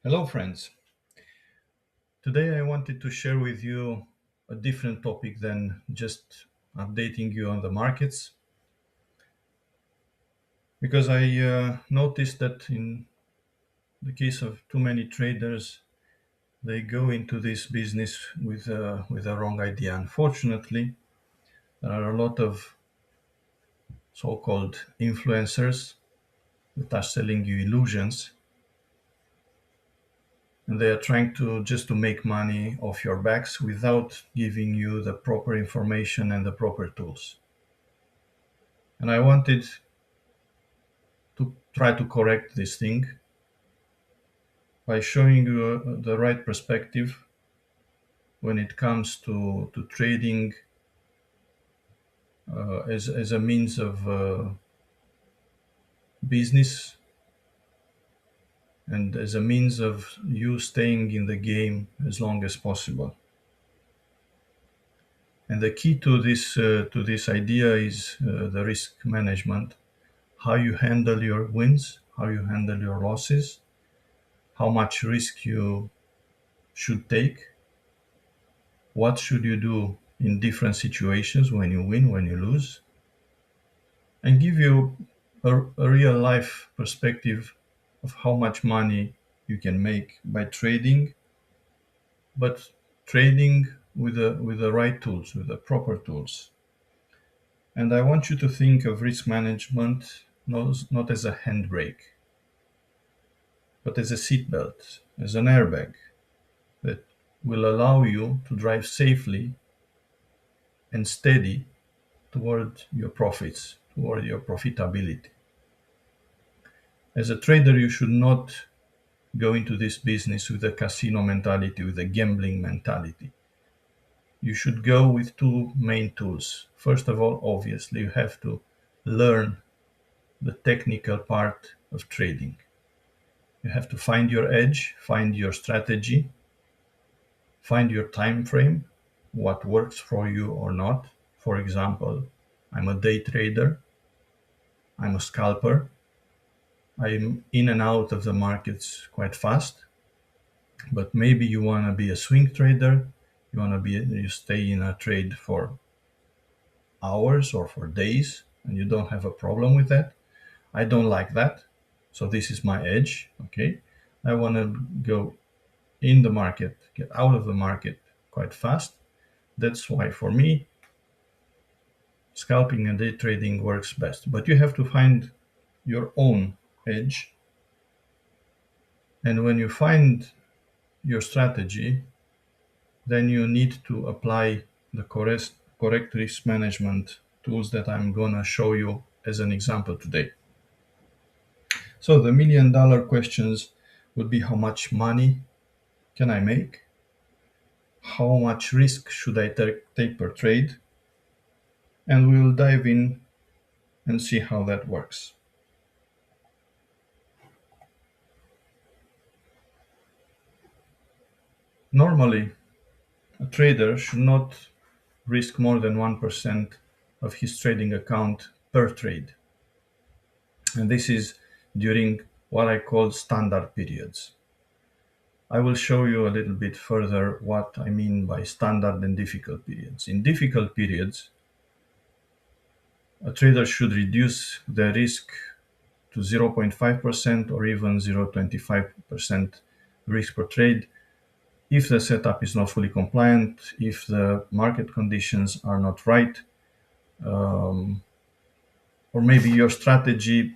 Hello, friends. Today I wanted to share with you a different topic than just updating you on the markets because I noticed that in the case of too many traders, they go into this business with a wrong idea. Unfortunately, there are a lot of so-called influencers that are selling you illusions, and they are trying to just to make money off your backs without giving you the proper information and the proper tools. And I wanted to try to correct this thing by showing you the right perspective when it comes to trading as a means of business and as a means of you staying in the game as long as possible. And the key to this idea is the risk management, how you handle your wins, how you handle your losses, how much risk you should take, what should you do in different situations when you win, when you lose, and give you a real life perspective of how much money you can make by trading, but trading with the right tools, with the proper tools. And I want you to think of risk management not as a handbrake, but as a seatbelt, as an airbag that will allow you to drive safely and steady toward your profits, toward your profitability. As a trader, you should not go into this business with a casino mentality, with a gambling mentality. You should go with two main tools. First of all, obviously, you have to learn the technical part of trading. You have to find your edge, find your strategy, find your time frame, what works for you or not. For example, I'm a day trader, I'm a scalper, I'm in and out of the markets quite fast, but maybe you want to be a swing trader, you stay in a trade for hours or for days and you don't have a problem with that. I don't like that. So this is my edge, okay? I want to go in the market, get out of the market quite fast. That's why for me scalping and day trading works best. But you have to find your own edge, and when you find your strategy, then you need to apply the correct risk management tools that I'm going to show you as an example today. So the $1 million questions would be: how much money can I make? How much risk should I take per trade? And we'll dive in and see how that works. Normally, a trader should not risk more than 1% of his trading account per trade. And this is during what I call standard periods. I will show you a little bit further what I mean by standard and difficult periods. In difficult periods, a trader should reduce the risk to 0.5% or even 0.25% risk per trade if the setup is not fully compliant, if the market conditions are not right, um, or maybe your strategy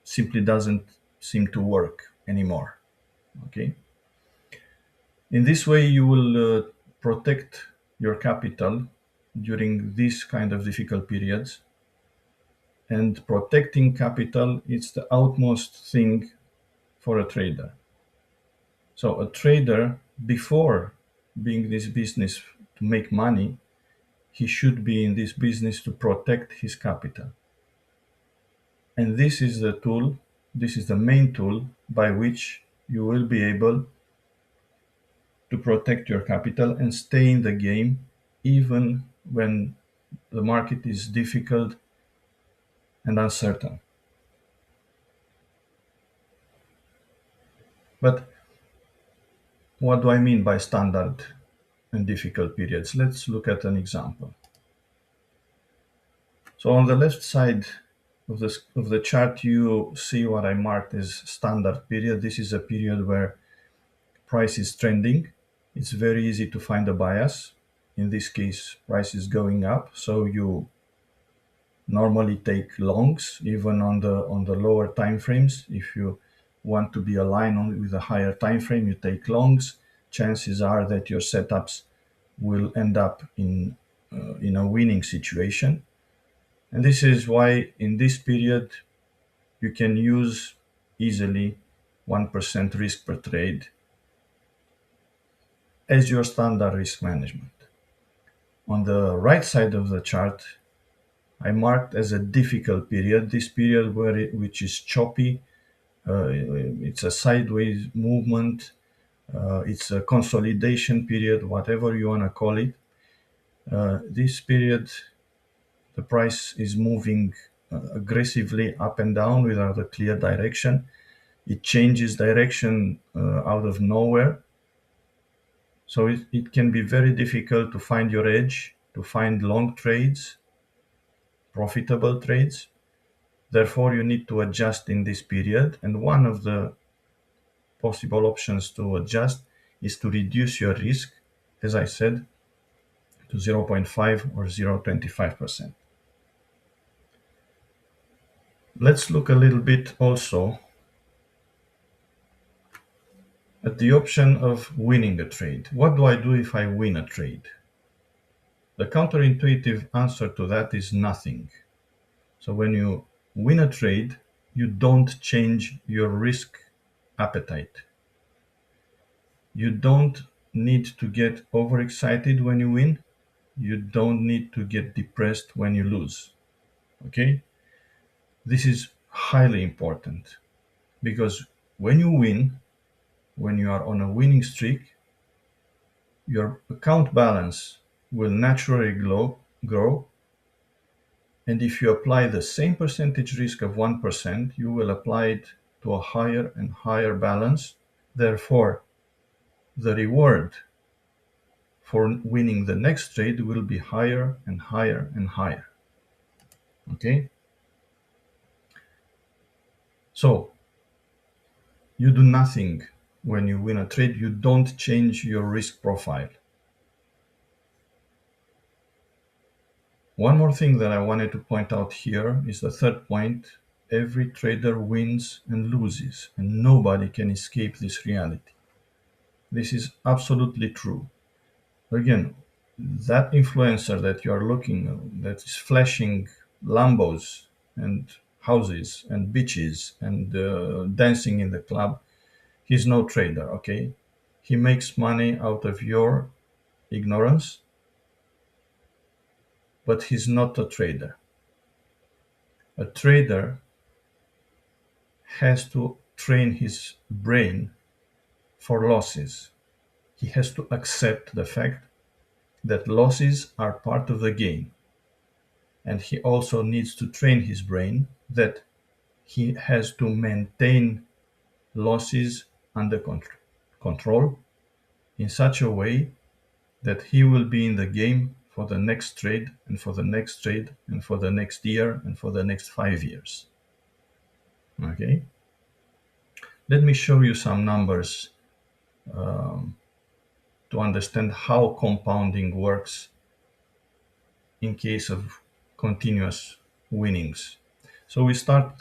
simply doesn't seem to work anymore. Okay. In this way, you will protect your capital during these kind of difficult periods. And protecting capital is the utmost thing for a trader. So a trader, before being in this business to make money, he should be in this business to protect his capital. And this is the tool, this is the main tool by which you will be able to protect your capital and stay in the game even when the market is difficult and uncertain. But What do I mean by standard and difficult periods? Let's look at an example. So on the left side of the chart, you see what I marked as standard period. This is a period where price is trending. It's very easy to find a bias. In this case, price is going up, so you normally take longs even on the lower time frames. If you want to be aligned with a higher time frame, you take longs. Chances are that your setups will end up in a winning situation. And this is why in this period you can use easily 1% risk per trade as your standard risk management. On the right side of the chart, I marked as a difficult period, this period which is choppy, it's a sideways movement, it's a consolidation period, whatever you want to call it. This period, the price is moving aggressively up and down without a clear direction. It changes direction out of nowhere. So it can be very difficult to find your edge, to find long trades, profitable trades. Therefore, you need to adjust in this period. And one of the possible options to adjust is to reduce your risk, as I said, to 0.5 or 0.25%. Let's look a little bit also at the option of winning a trade. What do I do if I win a trade? The counterintuitive answer to that is nothing. So when you win a trade, you don't change your risk appetite. You don't need to get overexcited when you win. You don't need to get depressed when you lose. Okay? This is highly important because when you win, when you are on a winning streak, your account balance will naturally grow. And if you apply the same percentage risk of 1%, you will apply it to a higher and higher balance. Therefore, the reward for winning the next trade will be higher and higher and higher. Okay? So, you do nothing when you win a trade. You don't change your risk profile. One more thing that I wanted to point out here is the third point. Every trader wins and loses, and nobody can escape this reality. This is absolutely true. Again, that influencer that you are looking at, that is flashing Lambos and houses and beaches and dancing in the club, he's no trader, okay? He makes money out of your ignorance, but he's not a trader. A trader has to train his brain for losses. He has to accept the fact that losses are part of the game. And he also needs to train his brain that he has to maintain losses under control in such a way that he will be in the game for the next trade and for the next trade and for the next year and for the next 5 years. Okay? Let me show you some numbers to understand how compounding works in case of continuous winnings. So we start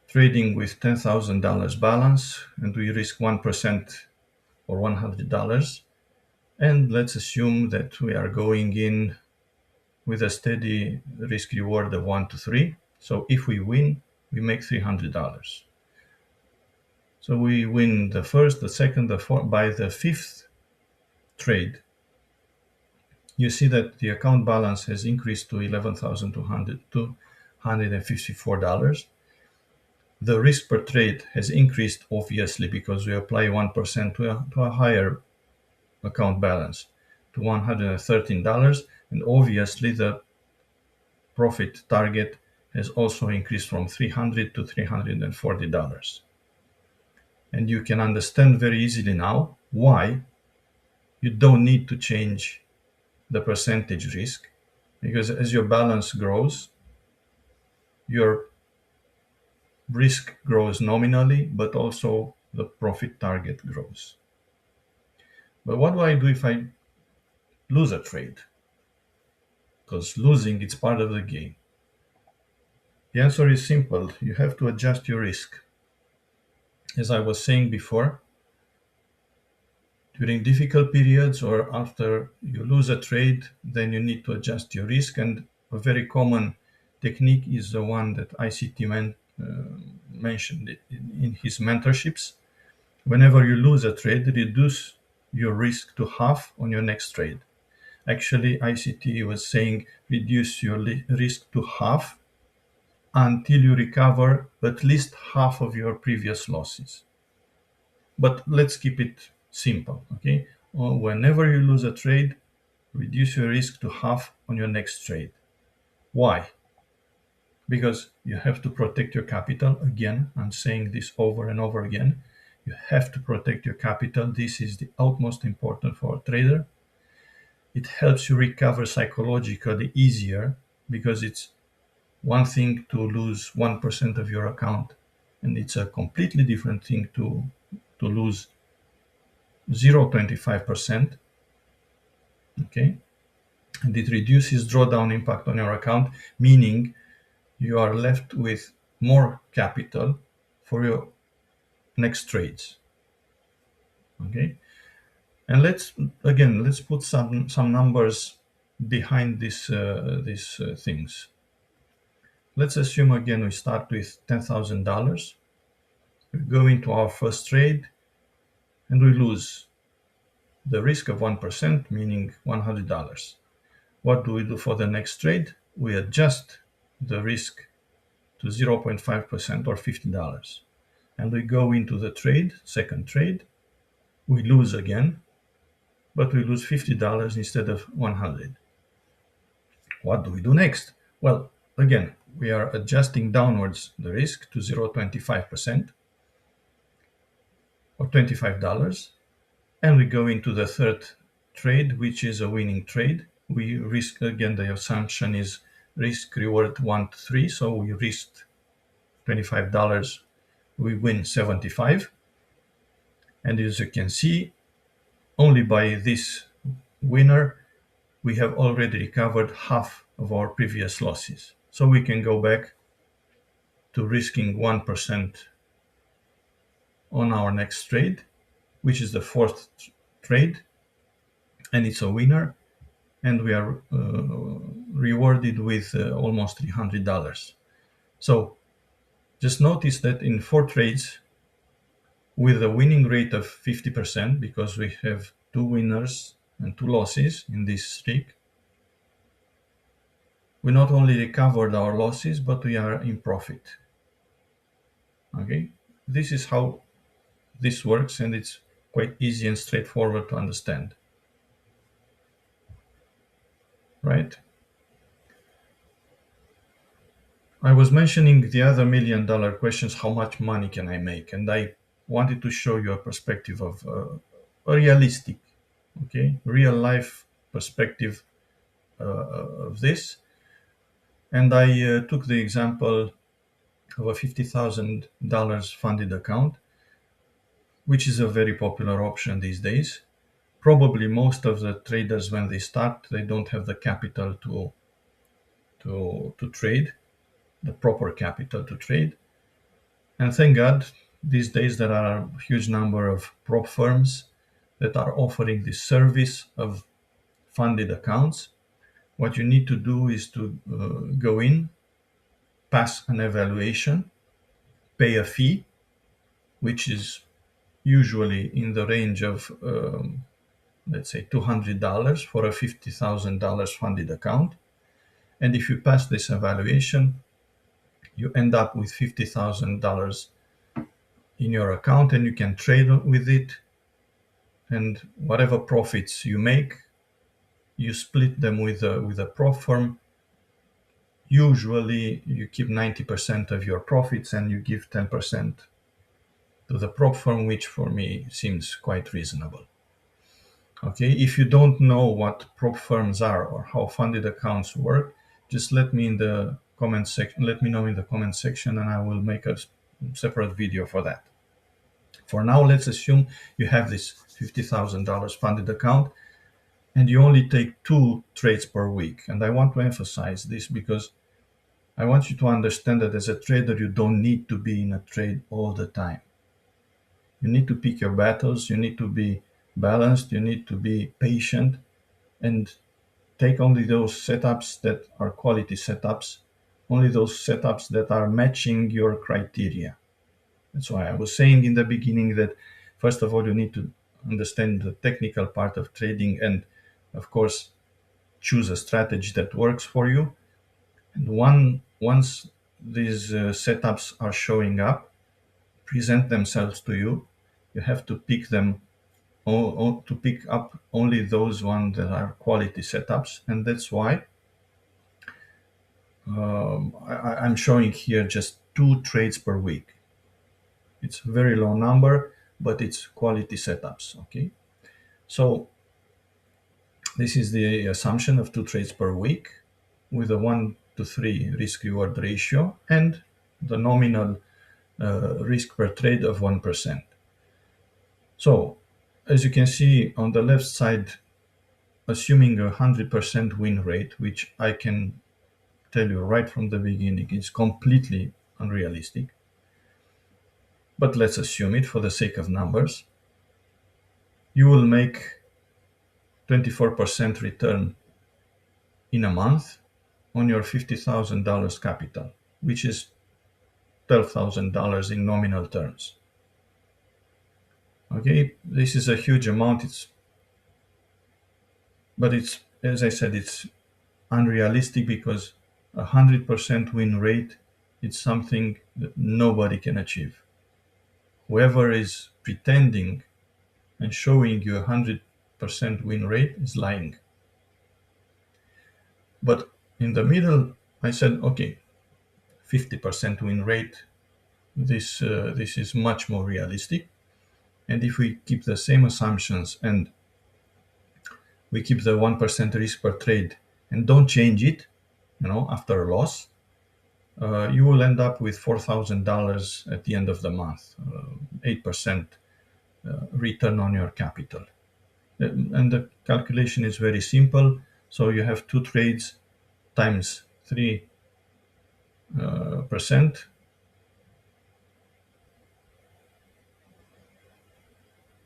trading with $10,000 balance and we risk 1% or $100. And let's assume that we are going in with a steady risk reward of 1 to 3. So if we win, we make $300. So we win the first, the second, the fourth. By the fifth trade, you see that the account balance has increased to $11,254. The risk per trade has increased, obviously, because we apply 1% to a higher account balance, to $113. And obviously, the profit target has also increased from $300 to $340. And you can understand very easily now why you don't need to change the percentage risk, because as your balance grows, your risk grows nominally, but also the profit target grows. But what do I do if I lose a trade? Because losing is part of the game. The answer is simple. You have to adjust your risk. As I was saying before, during difficult periods or after you lose a trade, then you need to adjust your risk. And a very common technique is the one that ICT mentioned in his mentorships. Whenever you lose a trade, reduce your risk to half on your next trade. Actually, ICT was saying reduce your risk to half until you recover at least half of your previous losses. But let's keep it simple, okay? Whenever you lose a trade, reduce your risk to half on your next trade. Why? Because you have to protect your capital. Again, I'm saying this over and over again. You have to protect your capital. This is the utmost important for a trader. It helps you recover psychologically easier, because it's one thing to lose 1% of your account, and it's a completely different thing to lose 0.25%. Okay, and it reduces drawdown impact on your account, meaning you are left with more capital for your next trades. Okay, and let's put some numbers behind these things. Let's assume again we start with $10,000. We go into our first trade and we lose the risk of 1%, meaning $100. What do we do for the next trade? We adjust the risk to 0.5% or $50. And we go into the trade, second trade. We lose again, but we lose $50 instead of 100. What do we do next? Well, again, we are adjusting downwards the risk to 0.25% or $25. And we go into the third trade, which is a winning trade. We risk, again, the assumption is risk reward 1 to 3. So we risked $25, we win 75. And as you can see, only by this winner, we have already recovered half of our previous losses. So we can go back to risking 1% on our next trade, which is the fourth trade, and it's a winner, and we are rewarded with almost $300. So just notice that in 4 trades with a winning rate of 50%, because we have 2 winners and 2 losses in this streak, we not only recovered our losses, but we are in profit. Okay, this is how this works, and it's quite easy and straightforward to understand, right? I was mentioning the other $1,000,000 questions, how much money can I make? And I wanted to show you a perspective of a realistic, okay, real life perspective of this. And I took the example of a $50,000 funded account, which is a very popular option these days. Probably most of the traders, when they start, they don't have the capital to trade, the proper capital to trade. And thank God, these days there are a huge number of prop firms that are offering this service of funded accounts. What you need to do is to go in, pass an evaluation, pay a fee, which is usually in the range of, let's say, $200 for a $50,000 funded account. And if you pass this evaluation, you end up with $50,000 in your account, and you can trade with it. And whatever profits you make, you split them with a prop firm. Usually you keep 90% of your profits and you give 10% to the prop firm, which for me seems quite reasonable. Okay, if you don't know what prop firms are or how funded accounts work, just let me in the comment section. Let me know in the comment section, and I will make a separate video for that. For now, let's assume you have this $50,000 funded account, and you only take 2 trades per week. And I want to emphasize this because I want you to understand that as a trader, you don't need to be in a trade all the time. You need to pick your battles. You need to be balanced. You need to be patient and take only those setups that are quality setups, only those setups that are matching your criteria. That's why I was saying in the beginning that first of all, you need to understand the technical part of trading and, of course, choose a strategy that works for you. And once these setups are showing up, present themselves to you, you have to pick them to pick up only those ones that are quality setups. And that's why I'm showing here just 2 trades per week. It's a very low number, but it's quality setups. Okay, so this is the assumption of 2 trades per week with a 1 to 3 risk reward ratio and the nominal risk per trade of 1%. So as you can see on the left side, assuming a 100% win rate, which I can tell you right from the beginning is completely unrealistic, but let's assume it for the sake of numbers, you will make 24% return in a month on your $50,000 capital, which is $12,000 in nominal terms. Okay, this is a huge amount. But it's, as I said, it's unrealistic because 100% win rate is something that nobody can achieve. Whoever is pretending and showing you 100% win rate is lying. But in the middle, I said, okay, 50% win rate. This is much more realistic. And if we keep the same assumptions and we keep the 1% risk per trade and don't change it, after a loss, you will end up with $4,000 at the end of the month, 8% return on your capital. And the calculation is very simple. So you have 2 trades times 3%,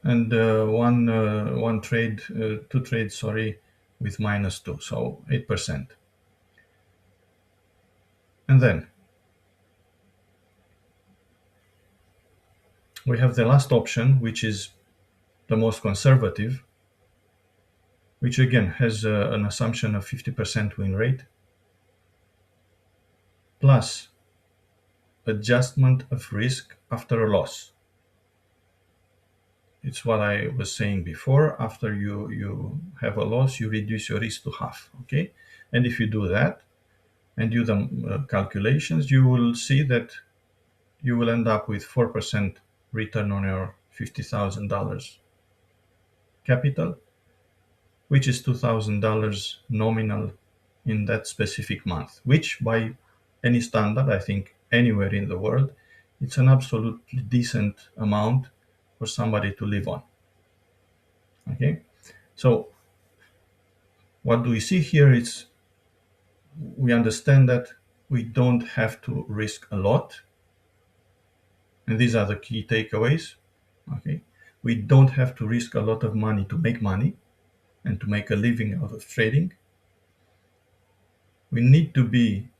and one trade, 2 trades, sorry, with -2, so 8%. And then we have the last option, which is the most conservative, which again has an assumption of 50% win rate plus adjustment of risk after a loss. It's what I was saying before. After you have a loss, you reduce your risk to half. Okay, and if you do that and do the calculations, you will see that you will end up with 4% return on your $50,000 capital, which is $2,000 nominal in that specific month, which by any standard, I think anywhere in the world, it's an absolutely decent amount for somebody to live on. Okay, so what do we see here is we understand that we don't have to risk a lot, and these are the key takeaways. Okay, we don't have to risk a lot of money to make money and to make a living out of trading. We need to be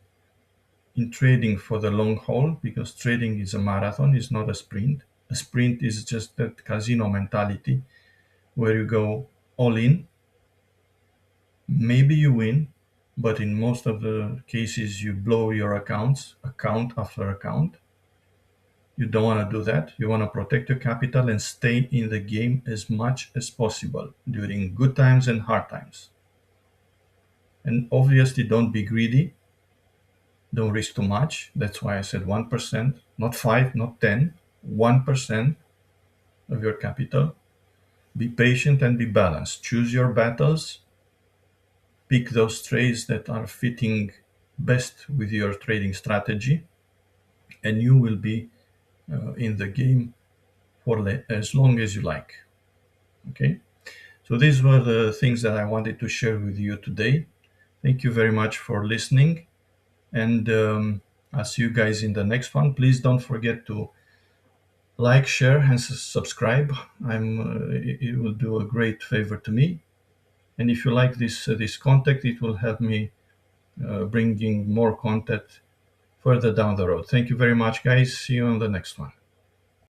in trading for the long haul because trading is a marathon, it's not a sprint. A sprint is just that casino mentality where you go all in. Maybe you win, but in most of the cases you blow your accounts, account after account. You don't want to do that. You want to protect your capital and stay in the game as much as possible during good times and hard times. And obviously, don't be greedy. Don't risk too much. That's why I said 1%, not 5, not 10. 1% of your capital. Be patient and be balanced. Choose your battles. Pick those trades that are fitting best with your trading strategy, and you will be in the game for as long as you like. Okay, so these were the things that I wanted to share with you today. Thank you very much for listening, and I'll see you guys in the next one. Please don't forget to like, share, and subscribe. It will do a great favor to me. And if you like this content, it will help me bringing more content further down the road. Thank you very much, guys. See you on the next one.